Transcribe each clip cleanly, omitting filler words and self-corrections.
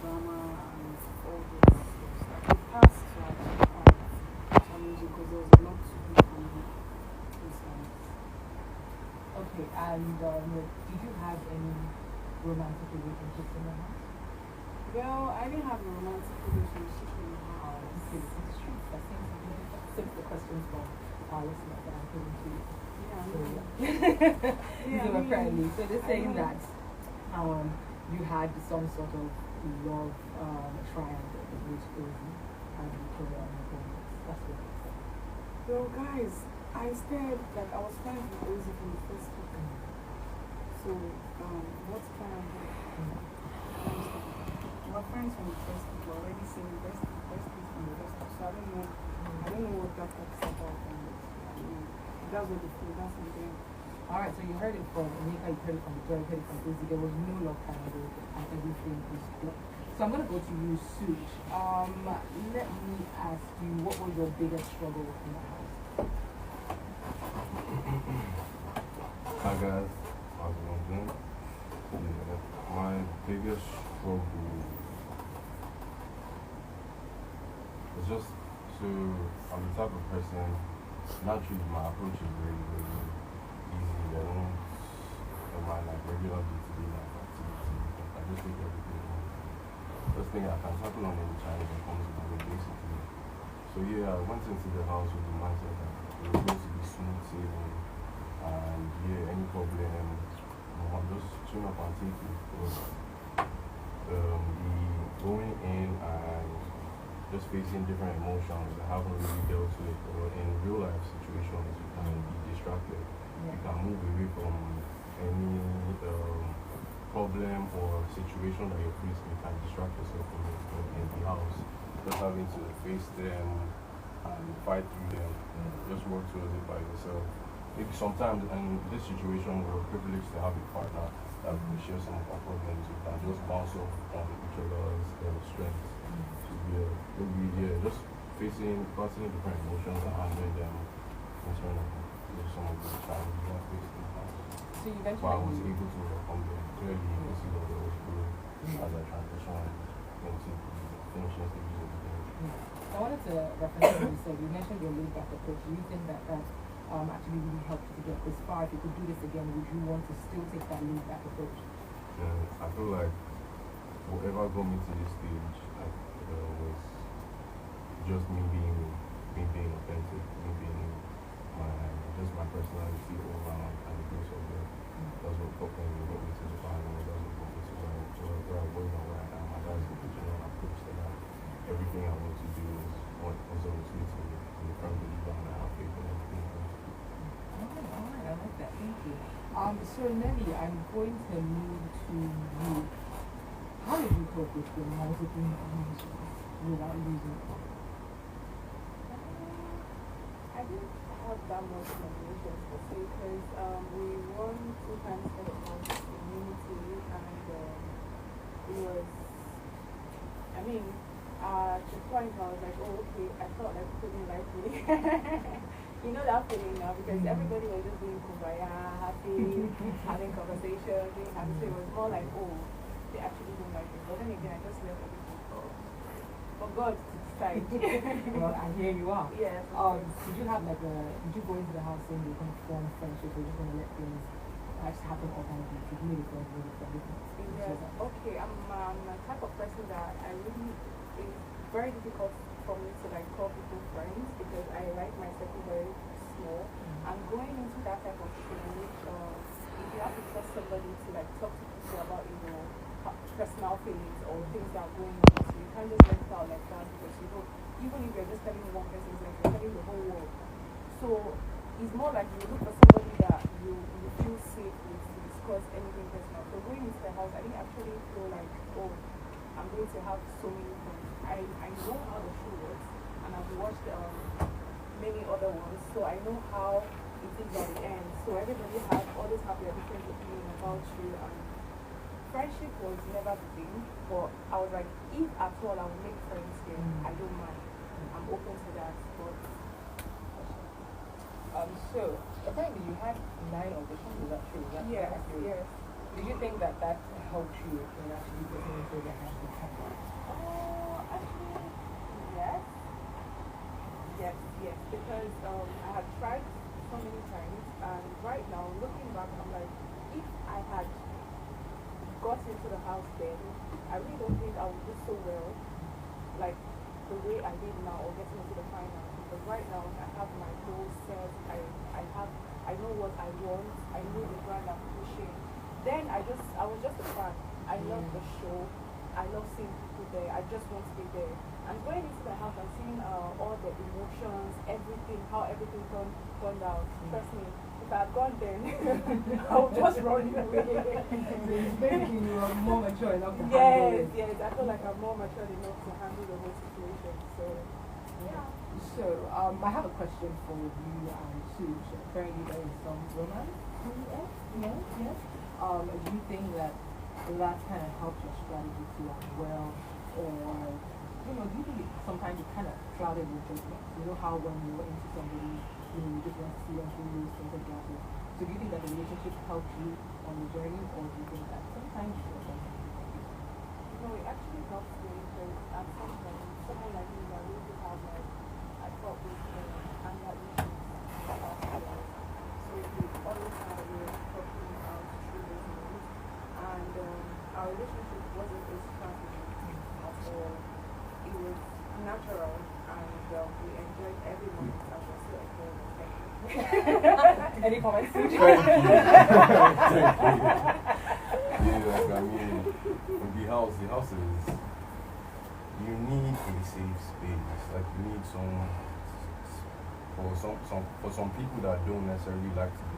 drama and all this stuff. It passed to some music because there was a lot to do from this one. Okay, and did you have any romantic relationships in your house? Well, I didn't have a romantic relationship in the house. Okay, this is true. I think simple questions from our listeners that I'm putting to you. Yeah, so apparently, so they're saying that you had some sort of love triangle with Ozzy and Victoria on your phone. That's what they said. Well, guys, I said that I was friends with Ozzy from the first week. So, what's triangle? We're friends from the first week. We're already seeing the best week from the first week. So I don't know what that talks about. That's what they feel. That's what they. Alright, so you heard it from Nika, you heard it from Victoria, you heard it from Izzy. There was no love triangle and everything is good. So I'm going to go to you, Suj. Let me ask you, what was your biggest struggle in the house? Hi guys, how's it going? Yeah, my biggest struggle is just to, I'm the type of person, naturally my approach is very, very easy. I don't mind like regular day-to-day life activities. I just take everything on. First thing I can tackle on any challenge that comes my way basically. So yeah, I went into the house with the mindset that it was going to be smooth sailing, and yeah, any problem, I'll just tune up and take it. The going in and just facing different emotions I haven't really dealt with, or in real life situations you can be distracted. You can move away from any problem or situation that you're facing. You can distract yourself from it. But in the house, just having to face them and fight through them, just work towards it by yourself. Maybe sometimes in this situation we're privileged to have a partner that we share some of our problems. We can just bounce off on each other's strengths. So yeah, just bouncing different emotions and handling them internally. Some of the challenges I faced in the past. So you mentioned but I was able to overcome them. Clearly, you can see that there was growth as I transitioned into the finishing stages of the game. I wanted to reference what you said. You mentioned your laid back approach. Do you think that actually really helped you to get this far? If you could do this again, would you want to still take that laid back approach? I feel like whatever got me to this stage was just me being authentic, me being my personality all around, and the grace of God. That's what got me to Japan, and that's what got me to where I was and where I am. And that's the original approach that everything I want to do is what is always me to be a firm believer, and I have faith in everything. Alright, I like that. Thank you. So Nelly, I'm going to move to you. How did you cope with your multiple emotions without losing it? I didn't have that much motivation per se because we won 2 times for the community, and it was, I mean, at the point I was like, oh okay, I thought like people didn't like me. You know that feeling now, because everybody was just being kumbaya, happy, having conversation, being happy. So it was more like, oh, they actually don't like me. But then again, I just left everything for God to decide. Well, and here you are. Yeah. Did you go into the house saying you're going to form friendships, or you're just going to let things just happen organically? Did you make friends with everything? Yes. Okay, I'm a type of person that it's very difficult for me to like call people friends, because I like my circle very small. And going into that type of privilege, if you have to trust somebody to like talk to people about, personal feelings or things that are going on, so you can't just let it out like that, because even if you're just telling one person, it's like you're telling the whole world. So it's more like you look for somebody that you feel safe with to discuss anything personal. So going into the house, I didn't actually feel like, oh, I'm going to have so many friends. I know how the show works, and I've watched many other ones, so I know how it is at the end. So everybody always have their different opinion about you, and friendship was never the thing. But I was like, if at all I will make friends here, I don't mind. I'm open to that. But so apparently you had 9 auditions. Is that true? yes. Did you think that that helped you in actually getting into the happy couple? Actually, yes. Yes, yes, because I have tried so many times, and right now, looking back, I'm like, if I had got into the house then, I really don't think I would do so well, like the way I did now, or getting into the finals. Because right now, I have my goals set, I know what I want, I know the brand I'm pushing. Then I was just a fan. I love the show. I love seeing people there. I just want to be there. And going into the house and seeing all the emotions, everything, how everything turned out. Trust me, if I had gone then, I would just run away. So it's basically you are more mature enough to handle Yes, it. yes. I feel like I'm more mature enough to handle the whole situation. So, yeah. So, I have a question for you and Sush. Apparently there is some romance in the air. Yes, yes. Do you think that kind of helps your strategy too as well? Or, do you think sometimes it kind of clouded your judgment? You know how when you're into somebody, you just want to see them through things like that. So do you think that the relationship helped you on the journey, or do you think that sometimes it doesn't? No, it actually helps me because at some point, someone like me that really have like, I thought with anger issues. So we always had a way of talking out through those moments. And our relationship wasn't a strategy at all. It was natural, and we enjoyed every moment as we're still enjoying it. Any comments? Thank you. Like, I mean, in the house is, you need a safe space. Like, you need for some people that don't necessarily like to be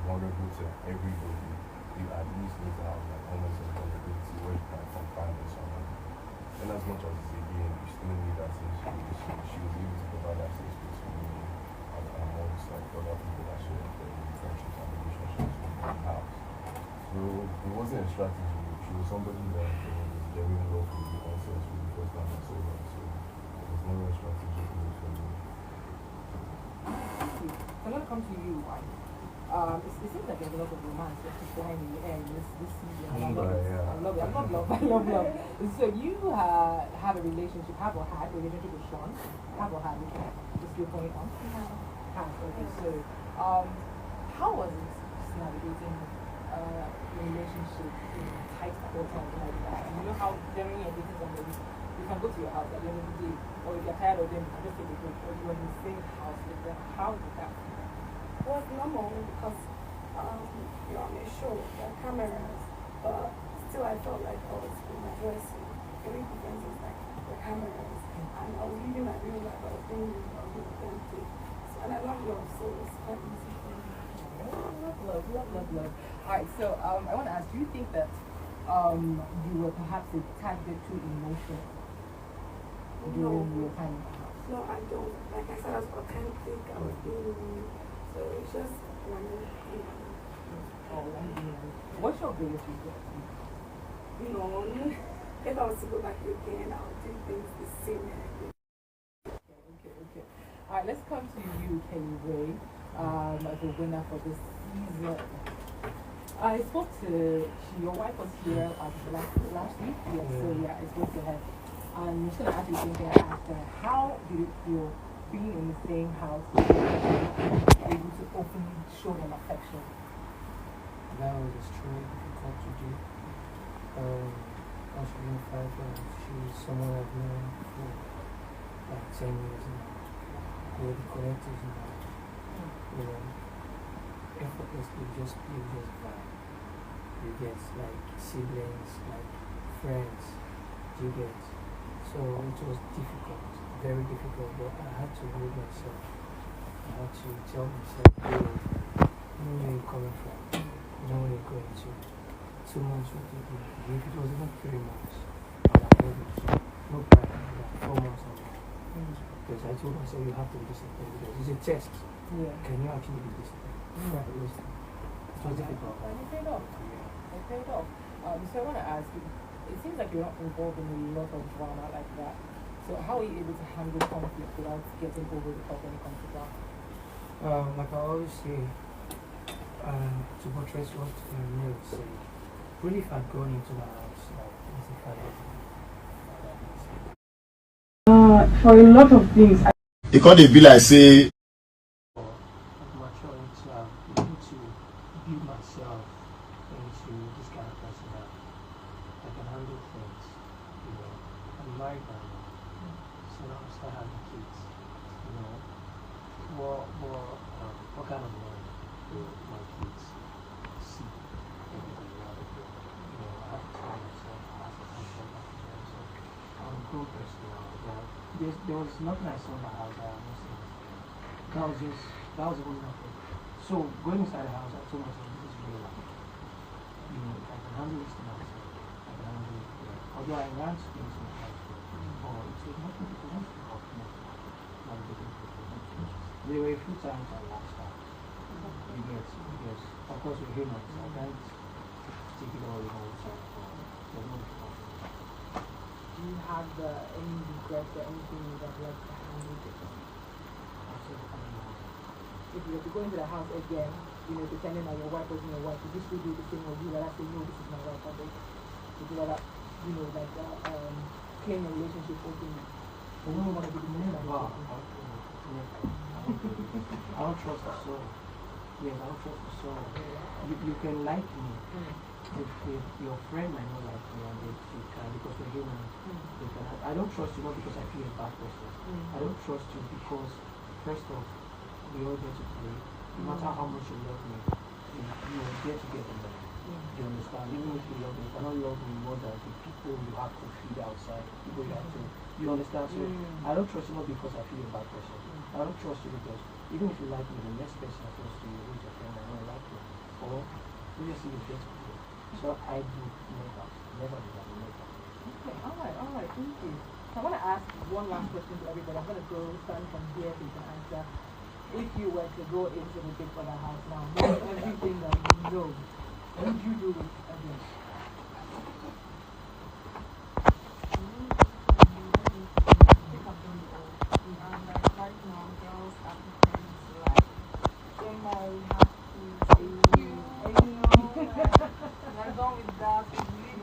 vulnerable to everybody, you at least need to have like moments of vulnerability where you can confide in someone. And as much as it's a game, you still need that safe space. She was able to provide that safe space for me and amongst like other people that share the friendships and relationships we have. So it wasn't a strategy. She was somebody that was genuinely love with the concepts for the first time I saw her. So it was never a strategic move for me. I'm going to come to you, Wanni. It seems like there's a lot of romance just flying in the air in this season. I love it. I love it. I love love. I love love. So you have a relationship, have or had a relationship with Sean? Have or had? Just your point on? Have. Okay. So, how was it just navigating a relationship in tight quarters like that? You know how generally you're dating somebody, you can go to your house at the end of the day, or if you're tired of them, you can just take a break, or you're in the same house with them. How did that feel? It was normal because you're on a show, there are cameras, but still I felt like I was in my dressing. The only difference is like the cameras, and I was living my real life, I was being authentic. So, and I love love, so it's quite easy for me. Love. Alright, so I want to ask, do you think that you were perhaps a tad bit too emotional during your time in the house? No, I don't. Like I said, I was authentic, I was being me. So it's just one thing. What's your biggest regret? None. If I was to go back again, I would do things the same way I did. Okay. Alright, let's come to you, Kelly Ray, as a winner for this season. I spoke to your wife was here last week. Yes, so yeah, I spoke to her. And I'm just going to ask you something I asked her. How did it feel being in the same house, able to openly show them affection? That was extremely difficult to do. As you know, she's someone I've known for like 10 years now. We're the collectors now. You know, effortlessly just vibe. You get like siblings, like friends, you get. So it was difficult, very difficult, but I had to hold myself. I had to tell myself, hey, you know where you're coming from. You know where you're going to. 2 months would take me. If it was even 3 months, I would have held it. No problem. Like 4 months or more. Because I told myself you have to be disciplined because it's a test. Yeah. Can you actually be disciplined? Right, listen. It was difficult. And it paid off. It paid off. So I want to ask you, it seems like you're not involved in a lot of drama like that. So how are you able to handle conflict without getting over the top when it comes to drama? Like I always say, to buttress what Nelly said, Really, if I'd gone into the house, like, as if I had For a lot of things, It can't be like say mature into able to build myself into this kind of person that I can handle things. You know, I'm married by now, so now I'm start having kids. You know, what kind of money will my kids see everybody around the world? You know, I have to tell myself I have to control that as well. So I'm a grown person now. There was nothing I saw in my house that I was saying. That was really nothing. So going inside the house, I told myself this is real life. You know, if I can handle this to myself, I can handle it. Although I ran to things in the house, but it was nothing because once you have more, not a different people. There were a few times I laughed out. You get, because of course we're humans. I can't take it all in all the time. There's no difference. do you have any regrets or anything you would have liked to handle differently? If you were to go into the house again, you know, pretending that your wife wasn't your wife, would you still do the same, or would you rather say, no, this is my wife, I think? Would you rather, you know, like, claim a relationship openly? I don't want to be never. I don't trust the soul. Yes, I don't trust the soul. You can like me. If your friend might not like me, and if you can, because we're human, they can. I don't trust you not because I feel a bad person. I don't trust you because, first off, we all get to play. No matter how much you love me, you will get to get along. You understand? Even if you love me, you cannot love me more than the people you have to feed outside, people you have to. You understand? So I don't trust you not because I feel a bad person. I don't trust you because even if you like me, the next person I trust you who is your friend, I don't like you. Or you just see you get to play. So I do never do that. Okay, alright, thank you. So I want to ask one last question to everybody. I'm going to go starting from here so you can answer. If you were to go into the Big Brother house now, knowing everything that you know, would you do it again? Right now, girls are preparing to like get married, have kids, we're done with that.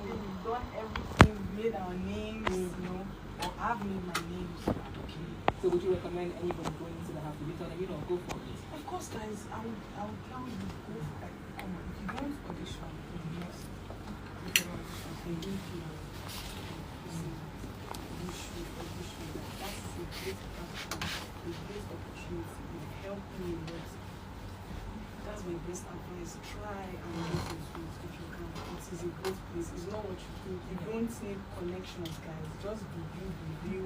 We've done everything, we've made our names, you know, or I've made my name. So okay. So would you recommend anybody going into the house? Would you tell them, you know, go for it? Of course, guys, I would tell you go for like, come on, if you don't audition, yes, you can audition. They need you. You should audition. That's a great platform, a great opportunity. It will help you a lot. That's my best advice. Try and get into it if you can. It is a great place. It's not what you think. You don't need connections, guys. Just be you.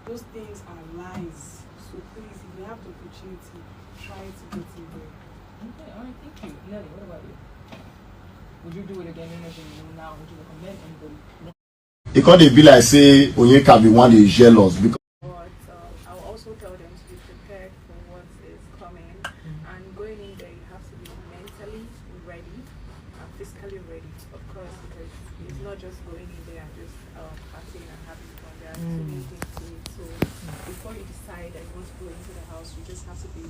Those things are lies. So please, if you have the opportunity, try to get in there. Okay, alright, thank you. Nelly, what about you? Would you do it again anything you know now? Would you recommend anybody? it can't be like say Onyeka be one is jealous because But I'll also tell them to be prepared for what is coming. And going in there, you have to be mentally ready and physically ready, of course, because it's not just going in there and just partying and having fun. There are so many things to it. So before you decide that you want to go into the house, you just have to be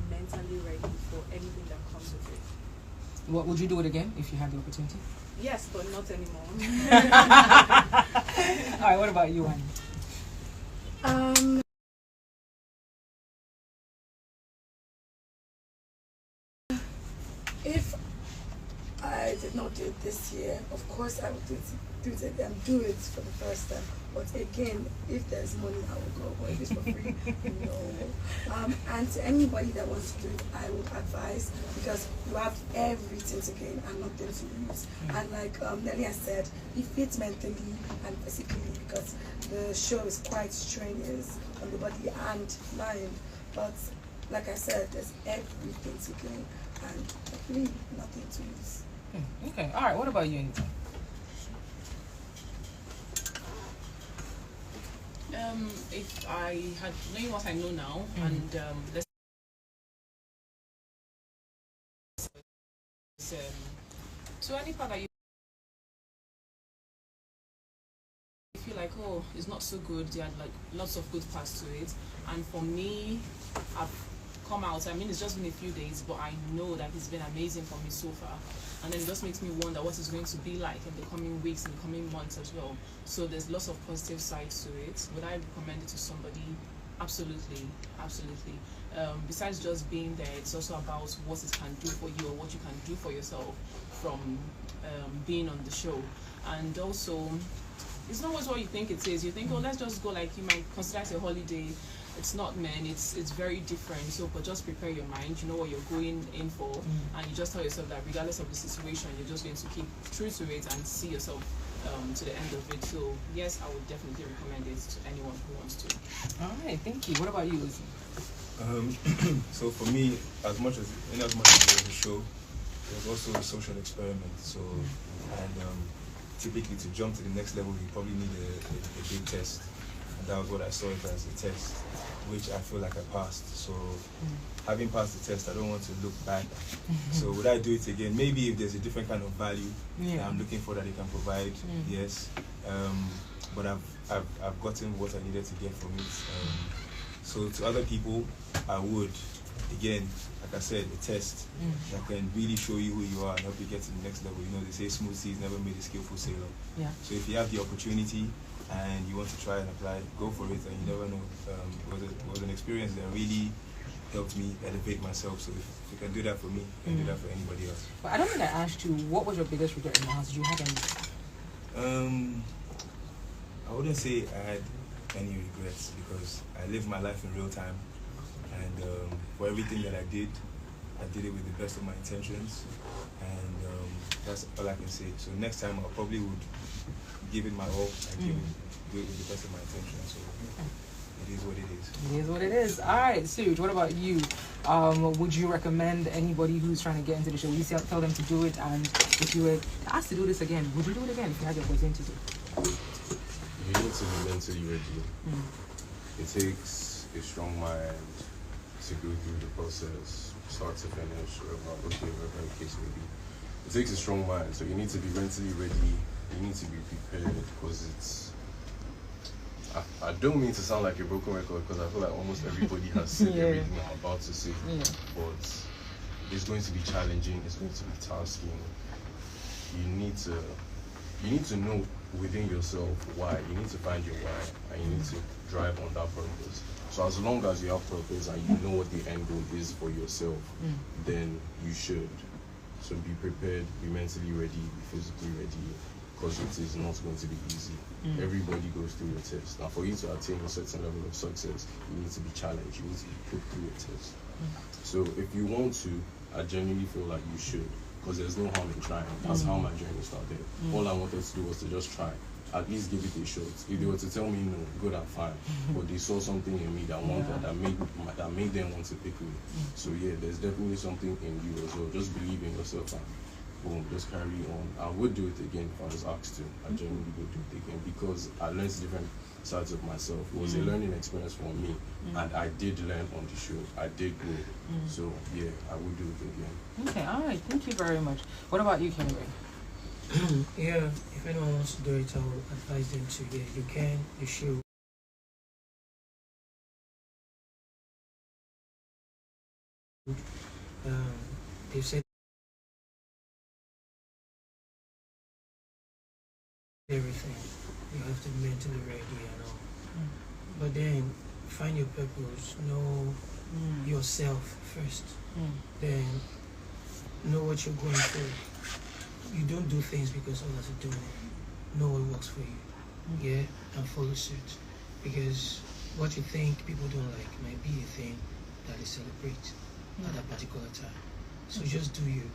mentally ready for anything that comes with it. What would you do it again if you had the opportunity? Yes, but not anymore. Alright, what about you, Wanni? If I did not do it this year, of course I would do it again, do it for the first time. But again, if there's money, I will go. But if it's for free, no. And to anybody that wants to do it, I would advise, because you have everything to gain and nothing to lose. And like Nelly has said, be fit mentally and physically, because the show is quite strenuous on the body and mind. But like I said, there's everything to gain and really nothing to lose. Okay, alright, what about you, Anita? If I had knowing what I know now, and let's so any part that you feel like, oh, it's not so good, there are like lots of good parts to it, and for me, I've come out. I mean, it's just been a few days, but I know that it's been amazing for me so far. And then it just makes me wonder what it's going to be like in the coming weeks, in the coming months as well. So there's lots of positive sides to it. Would I recommend it to somebody? Absolutely, absolutely. Besides just being there, it's also about what it can do for you or what you can do for yourself from being on the show. And also, it's not always what you think it is. You think, oh, let's just go, like, you might consider it a holiday. It's not, man. It's very different. So, but just prepare your mind. You know what you're going in for, and you just tell yourself that regardless of the situation, you're just going to keep true to it and see yourself to the end of it. So, yes, I would definitely recommend it to anyone who wants to. All right, thank you. What about you, Lizzie? So for me, as much as it was a show, it was also a social experiment. So, and typically to jump to the next level, you probably need a big test. And that was what I saw it as, a test, which I feel like I passed. So having passed the test, I don't want to look back. So would I do it again? Maybe if there's a different kind of value that I'm looking for that they can provide, yes. But I've gotten what I needed to get from it. So to other people, I would, again, like I said, a test that can really show you who you are and help you get to the next level. You know, they say smooth seas never made a skillful sailor. Yeah. So if you have the opportunity and you want to try and apply, go for it, and you never know. It was an experience that really helped me elevate myself. So if you can do that for me, you can do that for anybody else. But I don't think I asked you, what was your biggest regret in the house? Did you have any? I wouldn't say I had any regrets because I lived my life in real time, and for everything that I did it with the best of my intentions, and that's all I can say. So next time I probably would give it my all and do it with the best of my intentions. So it is what it is. It is what it is. All right, Suj, what about you? Would you recommend anybody who's trying to get into the show, would you tell them to do it? And if you were asked to do this again, would you do it again if you had the opportunity to? You need to be mentally ready. It takes a strong mind to go through the process, start to finish, whatever the case may be. It takes a strong mind, so you need to be mentally ready. You need to be prepared because it's. I don't mean to sound like a broken record because I feel like almost everybody has said everything I'm about to say, but it's going to be challenging. It's going to be tasking. You need to know within yourself why. You need to find your why, and you need to drive on that purpose. So as long as you have purpose and you know what the end goal is for yourself, then you should. So be prepared, be mentally ready, be physically ready, because it is not going to be easy. Everybody goes through a test. Now for you to attain a certain level of success, you need to be challenged, you need to be put through a test. So if you want to, I genuinely feel like you should, because there's no harm in trying. That's how my journey started. All I wanted to do was to just try. At least give it a shot. If they were to tell me no, good and fine. But they saw something in me that wanted, that made them want to pick me. So yeah, there's definitely something in you as well. Just believe in yourself and boom, just carry on. I would do it again if I was asked to. I genuinely would do it again because I learned different sides of myself. It was a learning experience for me, and I did learn on the show. I did grow. So yeah, I would do it again. Okay, all right. Thank you very much. What about you, Kenny? Yeah, if anyone wants to do it, I will advise them to. Yeah, you can, you should. They've said everything. You have to be mentally ready and all. But then find your purpose, know yourself first. Then know what you're going for. You don't do things because others are doing it. Know what works for you. Yeah, and follow suit. Because what you think people don't like might be a thing that they celebrate at that particular time. So just do you.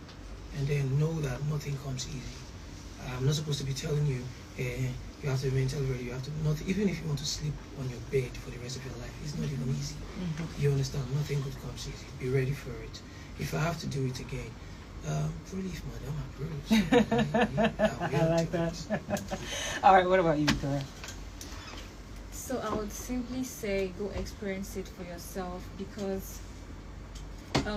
And then know that nothing comes easy. I'm not supposed to be telling you, you have to be mentally ready. You have to not, even if you want to sleep on your bed for the rest of your life, it's not even easy. You understand? Nothing good comes easy. Be ready for it. If I have to do it again, relief, madam, approves. I like that. All right, what about you, Victoria? So I would simply say go experience it for yourself because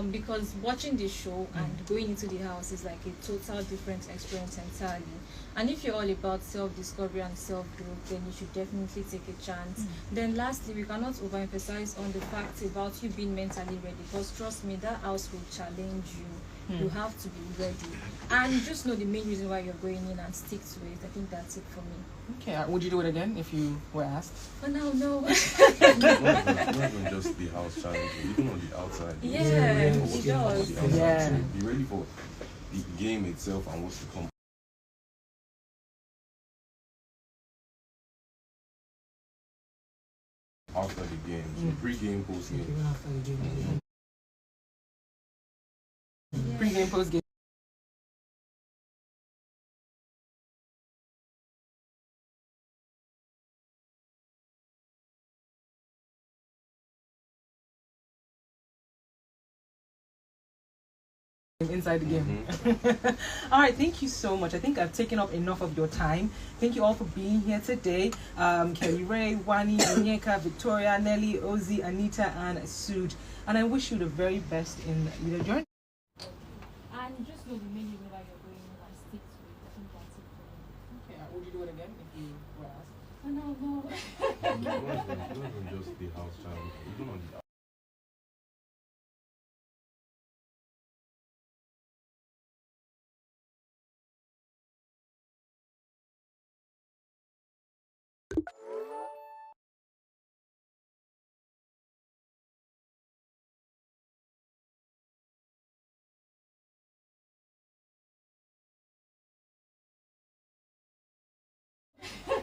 because watching the show and going into the house is like a total different experience entirely. And if you're all about self-discovery and self-growth, then you should definitely take a chance. Then lastly, we cannot overemphasize on the fact about you being mentally ready, because trust me, that house will challenge you. You have to be ready, and just know the main reason why you're going in and stick to it. I think that's it for me. Okay, would you do it again if you were asked? For now, no. Not even just the house challenge, even on the outside. Yeah, it it does. Yeah. So be ready for the game itself and what's to come after the game. So pre-game, post-game. Even after the game. Pre-game, post-game. Inside the game. All right, thank you so much. I think I've taken up enough of your time. Thank you all for being here today. Kelly Ray, Wanni, Onyeka, Victoria, Nelly, Ozzy, Anita, and Suj. And I wish you the very best in your journey. And just know the main reason why you're going and stick to it. I think that's it for me. Okay, would you do it again if you were asked? For now, no. Not even just the house challenge, even on the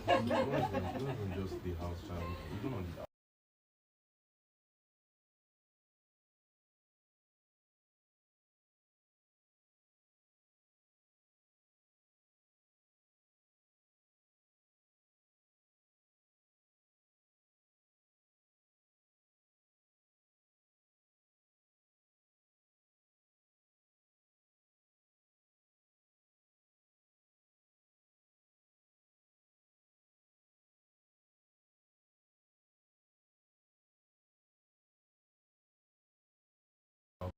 not even just the house challenge, even on the